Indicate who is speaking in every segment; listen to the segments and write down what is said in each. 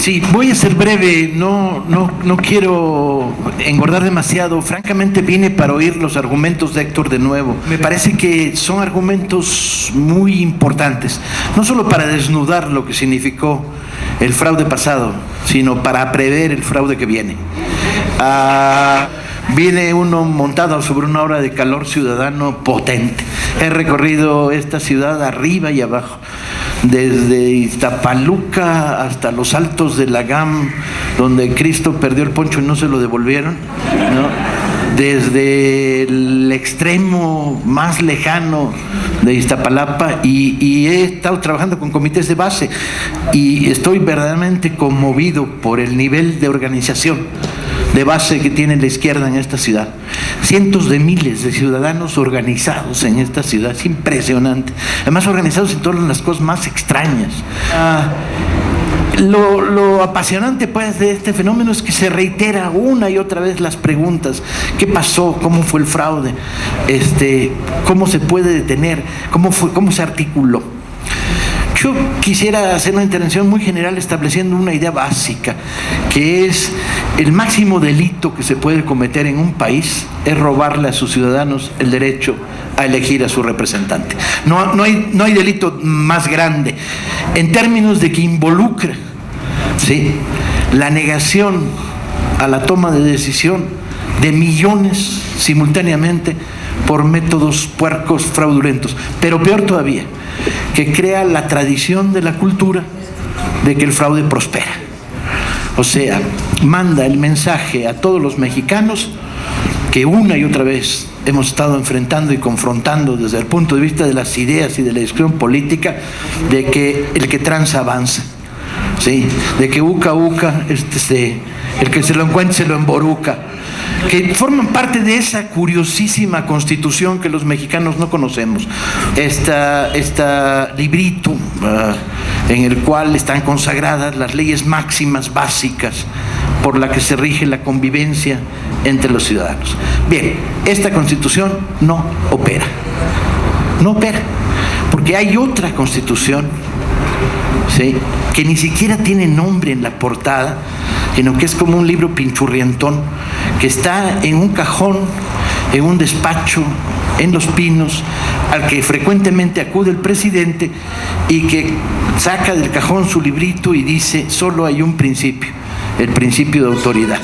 Speaker 1: Sí, voy a ser breve, no quiero engordar demasiado. Francamente vine para oír los argumentos de Héctor de nuevo. Me parece que son argumentos muy importantes, no solo para desnudar lo que significó el fraude pasado, sino para prever el fraude que viene. Viene uno montado sobre una ola de calor ciudadano potente. He recorrido esta ciudad arriba y abajo, desde Iztapaluca hasta los altos de la GAM, donde Cristo perdió el poncho y no se lo devolvieron, ¿no? Desde el extremo más lejano de Iztapalapa, y he estado trabajando con comités de base y estoy verdaderamente conmovido por el nivel de organización de base que tiene la izquierda en esta ciudad. Cientos de miles de ciudadanos organizados en esta ciudad, es impresionante. Además organizados en todas las cosas más extrañas. Lo apasionante pues de este fenómeno es que se reitera una y otra vez las preguntas: ¿qué pasó? ¿Cómo fue el fraude? ¿Cómo se puede detener? ¿Cómo se articuló? Yo quisiera hacer una intervención muy general estableciendo una idea básica, que es el máximo delito que se puede cometer en un país es robarle a sus ciudadanos el derecho a elegir a su representante. No hay delito más grande en términos de que involucra, ¿sí?, la negación a la toma de decisión de millones simultáneamente por métodos puercos, fraudulentos, pero peor todavía, que crea la tradición de la cultura de que el fraude prospera. O sea, manda el mensaje a todos los mexicanos que una y otra vez hemos estado enfrentando y confrontando desde el punto de vista de las ideas y de la discusión política, de que el que tranza avanza, ¿sí?, de que uca, el que se lo encuentre se lo emboruca, que forman parte de esa curiosísima constitución que los mexicanos no conocemos. Esta librito en el cual están consagradas las leyes máximas básicas por la que se rige la convivencia entre los ciudadanos. Bien, esta constitución no opera, porque hay otra constitución, ¿sí?, que ni siquiera tiene nombre en la portada, sino que es como un libro pinchurrientón que está en un cajón, en un despacho, en Los Pinos, al que frecuentemente acude el presidente y que saca del cajón su librito y dice: solo hay un principio, el principio de autoridad.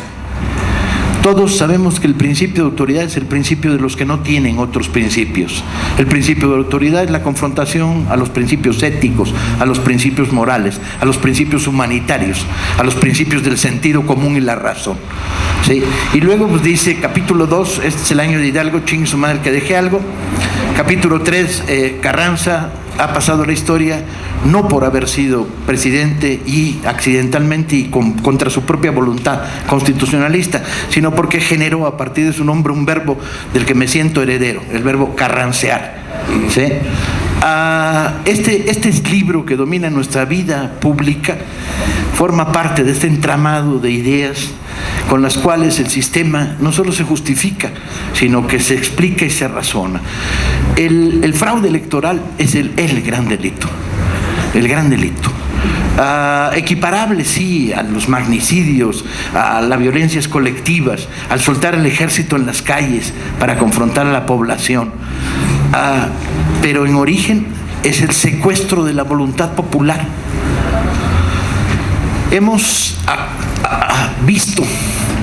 Speaker 1: Todos sabemos que el principio de autoridad es el principio de los que no tienen otros principios. El principio de autoridad es la confrontación a los principios éticos, a los principios morales, a los principios humanitarios, a los principios del sentido común y la razón, ¿sí? Y luego pues dice, capítulo 2, este es el año de Hidalgo, chingue su madre que deje algo. Capítulo 3, Carranza ha pasado la historia no por haber sido presidente y accidentalmente y contra su propia voluntad constitucionalista, sino porque generó a partir de su nombre un verbo del que me siento heredero, el verbo carrancear, ¿sí? Este libro que domina nuestra vida pública forma parte de este entramado de ideas con las cuales el sistema no solo se justifica, sino que se explica y se razona. El fraude electoral es el gran delito, equiparable, sí, a los magnicidios, a las violencias colectivas, al soltar el ejército en las calles para confrontar a la población, pero en origen es el secuestro de la voluntad popular. Hemos visto,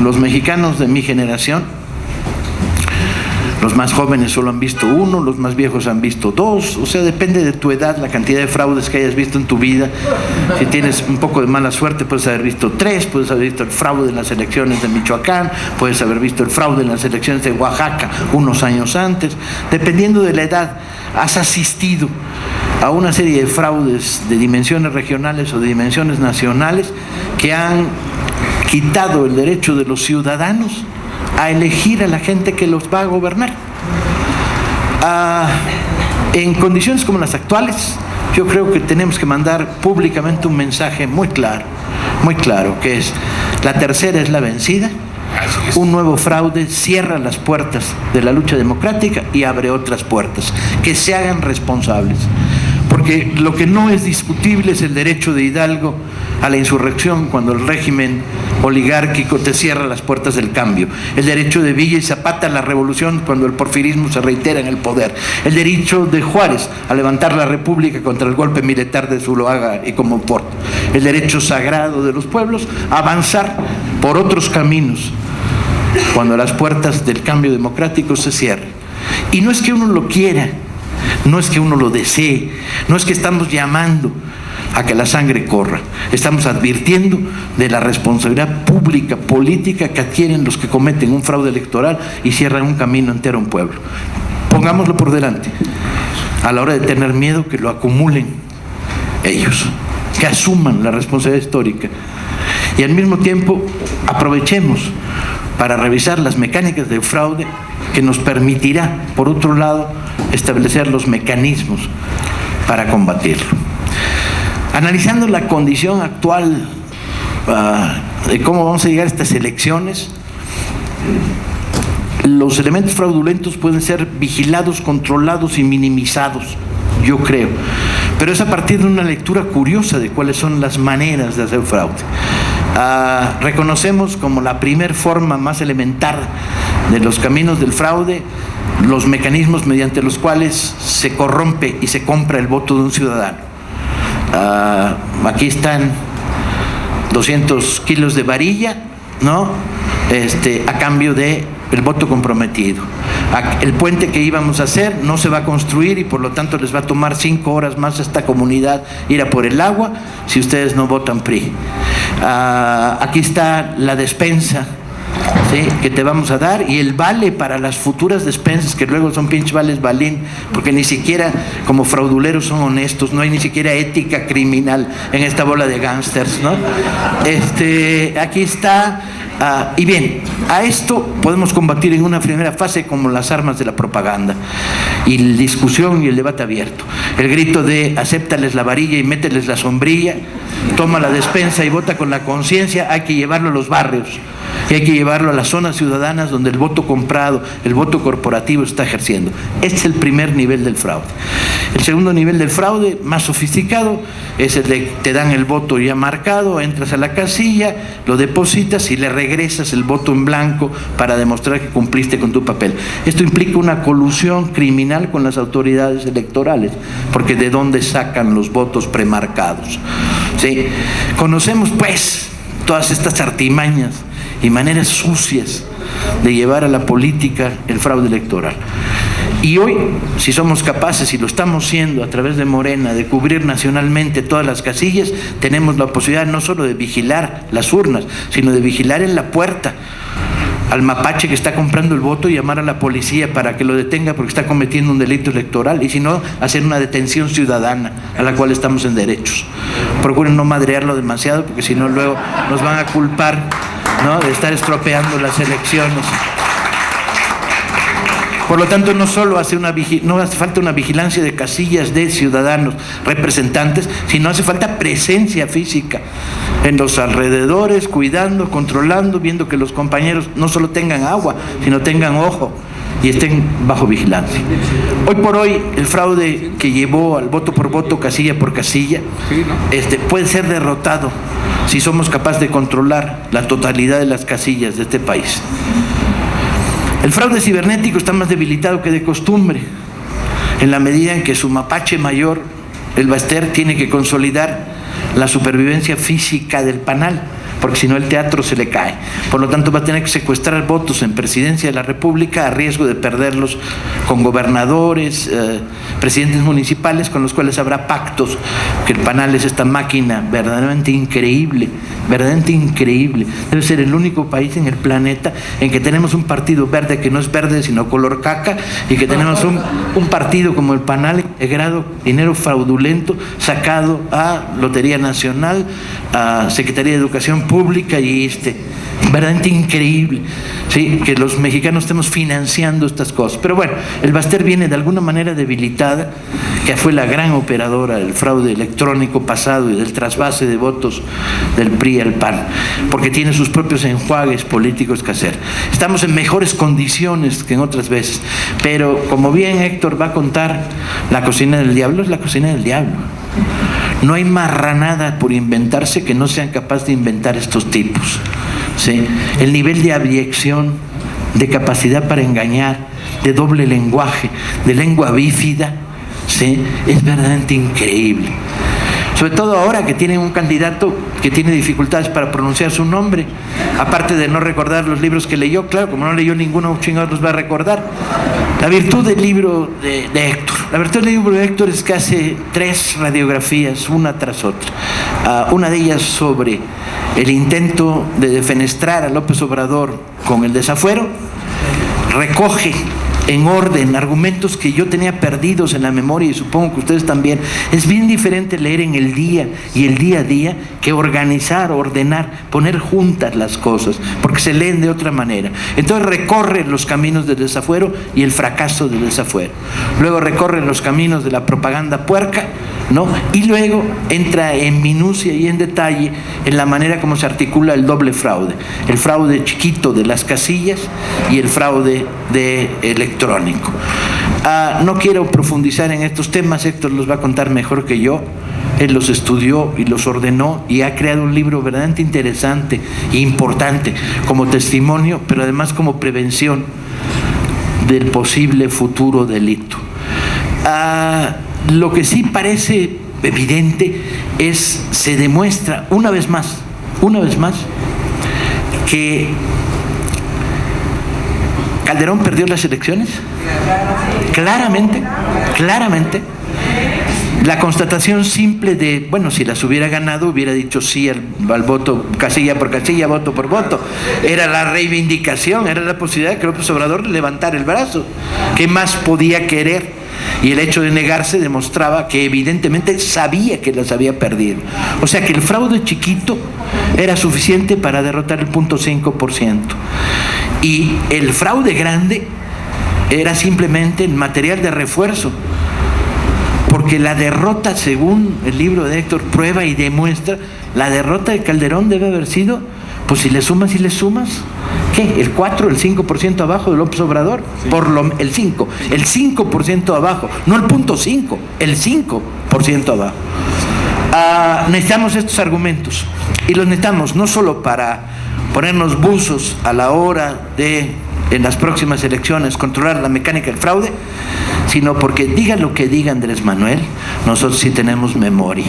Speaker 1: los mexicanos de mi generación, los más jóvenes solo han visto uno, los más viejos han visto dos, o sea, depende de tu edad, la cantidad de fraudes que hayas visto en tu vida. Si tienes un poco de mala suerte, puedes haber visto 3, puedes haber visto el fraude en las elecciones de Michoacán, puedes haber visto el fraude en las elecciones de Oaxaca unos años antes. Dependiendo de la edad, has asistido a una serie de fraudes de dimensiones regionales o de dimensiones nacionales que han quitado el derecho de los ciudadanos a elegir a la gente que los va a gobernar. En condiciones como las actuales, yo creo que tenemos que mandar públicamente un mensaje muy claro, que es: la tercera es la vencida. Un nuevo fraude cierra las puertas de la lucha democrática y abre otras puertas. Que se hagan responsables, porque lo que no es discutible es el derecho de Hidalgo a la insurrección cuando el régimen oligárquico te cierra las puertas del cambio, el derecho de Villa y Zapata a la revolución cuando el porfirismo se reitera en el poder, el derecho de Juárez a levantar la república contra el golpe militar de Zuloaga y Comonfort, el derecho sagrado de los pueblos a avanzar por otros caminos cuando las puertas del cambio democrático se cierren. Y no es que uno lo quiera, no es que uno lo desee, no es que estamos llamando a que la sangre corra, estamos advirtiendo de la responsabilidad pública, política que adquieren los que cometen un fraude electoral y cierran un camino entero a un pueblo. Pongámoslo por delante, a la hora de tener miedo que lo acumulen ellos, que asuman la responsabilidad histórica y al mismo tiempo aprovechemos para revisar las mecánicas del fraude que nos permitirá, por otro lado, establecer los mecanismos para combatirlo. Analizando la condición actual de cómo vamos a llegar a estas elecciones, los elementos fraudulentos pueden ser vigilados, controlados y minimizados, yo creo, pero es a partir de una lectura curiosa de cuáles son las maneras de hacer fraude. Reconocemos como la primer forma más elemental de los caminos del fraude los mecanismos mediante los cuales se corrompe y se compra el voto de un ciudadano. Aquí están 200 kilos de varilla, ¿no? A cambio de el voto comprometido. El puente que íbamos a hacer no se va a construir y por lo tanto les va a tomar 5 horas más a esta comunidad ir a por el agua si ustedes no votan PRI. Aquí está la despensa, ¿sí?, que te vamos a dar, y el vale para las futuras despensas, que luego son pinches vales balín, porque ni siquiera como frauduleros son honestos, no hay ni siquiera ética criminal en esta bola de gángsters, ¿no? Aquí está. Y bien, a esto podemos combatir en una primera fase como las armas de la propaganda y la discusión y el debate abierto. El grito de acéptales la varilla y mételes la sombrilla, toma la despensa y vota con la conciencia, hay que llevarlo a los barrios y hay que llevarlo a las zonas ciudadanas donde el voto comprado, el voto corporativo se está ejerciendo. Este es el primer nivel del fraude. El segundo nivel del fraude, más sofisticado, es el de te dan el voto ya marcado, entras a la casilla, lo depositas y le regresas el voto en blanco para demostrar que cumpliste con tu papel. Esto implica una colusión criminal con las autoridades electorales, porque ¿de dónde sacan los votos premarcados? ¿Sí? Conocemos pues todas estas artimañas y maneras sucias de llevar a la política el fraude electoral. Y hoy, si somos capaces, y lo estamos siendo a través de Morena, de cubrir nacionalmente todas las casillas, tenemos la posibilidad no solo de vigilar las urnas, sino de vigilar en la puerta al mapache que está comprando el voto y llamar a la policía para que lo detenga porque está cometiendo un delito electoral, y si no, hacer una detención ciudadana a la cual estamos en derechos. Procuren no madrearlo demasiado porque si no luego nos van a culpar, ¿no?, de estar estropeando las elecciones. Por lo tanto, no solo no hace falta una vigilancia de casillas de ciudadanos representantes, sino hace falta presencia física en los alrededores, cuidando, controlando, viendo que los compañeros no solo tengan agua, sino tengan ojo y estén bajo vigilancia. Hoy por hoy, el fraude que llevó al voto por voto, casilla por casilla, puede ser derrotado si somos capaces de controlar la totalidad de las casillas de este país. El fraude cibernético está más debilitado que de costumbre, en la medida en que su mapache mayor, el Baster, tiene que consolidar la supervivencia física del panal, porque si no el teatro se le cae. Por lo tanto, va a tener que secuestrar votos en Presidencia de la República a riesgo de perderlos con gobernadores, presidentes municipales, con los cuales habrá pactos, que el panal es esta máquina verdaderamente increíble, verdaderamente increíble. Debe ser el único país en el planeta en que tenemos un partido verde que no es verde sino color caca, y que tenemos un partido como el panal, dinero fraudulento sacado a Lotería Nacional, a Secretaría de Educación Pública y verdaderamente increíble, ¿sí?, que los mexicanos estemos financiando estas cosas. Pero bueno, el Baster viene de alguna manera debilitada, que fue la gran operadora del fraude electrónico pasado y del trasvase de votos del PRI al PAN, porque tiene sus propios enjuagues políticos que hacer. Estamos en mejores condiciones que en otras veces, pero como bien Héctor va a contar, la cocina del diablo es la cocina del diablo. No hay marranada por inventarse que no sean capaces de inventar estos tipos, ¿sí? El nivel de abyección, de capacidad para engañar, de doble lenguaje, de lengua bífida, ¿sí? Es verdaderamente increíble. Sobre todo ahora que tienen un candidato que tiene dificultades para pronunciar su nombre, aparte de no recordar los libros que leyó. Claro, como no leyó ninguno, chingados los va a recordar. La virtud del libro de Héctor. La virtud del libro de Héctor es que hace 3 radiografías, una tras otra. Una de ellas sobre el intento de defenestrar a López Obrador con el desafuero. Recoge en orden argumentos que yo tenía perdidos en la memoria, y supongo que ustedes también. Es bien diferente leer en el día y el día a día que organizar, ordenar, poner juntas las cosas, porque se leen de otra manera. Entonces recorre los caminos del desafuero y el fracaso del desafuero. Luego recorre los caminos de la propaganda puerca, ¿no? Y luego entra en minucia y en detalle en la manera como se articula el doble fraude. El fraude chiquito de las casillas y el fraude electrónico. No quiero profundizar en estos temas, Héctor los va a contar mejor que yo. Él los estudió y los ordenó y ha creado un libro verdaderamente interesante e importante como testimonio, pero además como prevención del posible futuro delito. Lo que sí parece evidente se demuestra una vez más, que Calderón perdió las elecciones. Claramente. La constatación simple de, bueno, si las hubiera ganado, hubiera dicho sí al voto, casilla por casilla, voto por voto. Era la reivindicación, era la posibilidad de que López Obrador levantara el brazo. ¿Qué más podía querer? Y el hecho de negarse demostraba que evidentemente sabía que las había perdido. O sea que el fraude chiquito era suficiente para derrotar el 0.5%. Y el fraude grande era simplemente el material de refuerzo. Porque la derrota, según el libro de Héctor, prueba y demuestra, la derrota de Calderón debe haber sido, pues si le sumas, ¿qué? ¿El 4, el 5% abajo de López Obrador? Sí. El 5% abajo, no el 0.5, el 5% abajo. Necesitamos estos argumentos, y los necesitamos no solo para ponernos buzos a la hora de, en las próximas elecciones, controlar la mecánica del fraude, sino porque digan lo que diga Andrés Manuel, nosotros sí tenemos memoria.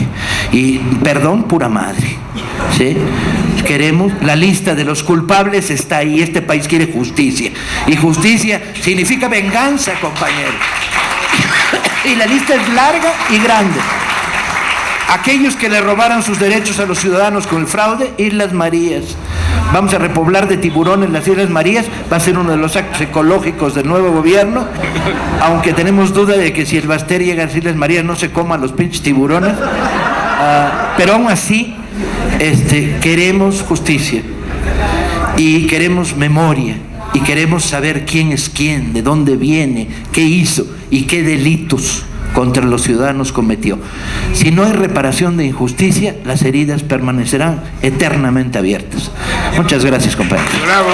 Speaker 1: Y perdón, pura madre, ¿sí? Queremos, la lista de los culpables está ahí. Este país quiere justicia, y justicia significa venganza, compañeros. Y la lista es larga y grande. Aquellos que le robaron sus derechos a los ciudadanos con el fraude, Islas Marías. Vamos a repoblar de tiburones las Islas Marías, va a ser uno de los actos ecológicos del nuevo gobierno, aunque tenemos duda de que si el Baster llega a las Islas Marías no se coman los pinches tiburones, pero aún así queremos justicia, y queremos memoria, y queremos saber quién es quién, de dónde viene, qué hizo y qué delitos contra los ciudadanos cometió. Si no hay reparación de injusticia, las heridas permanecerán eternamente abiertas. Muchas gracias, compañeros.
Speaker 2: Bravo.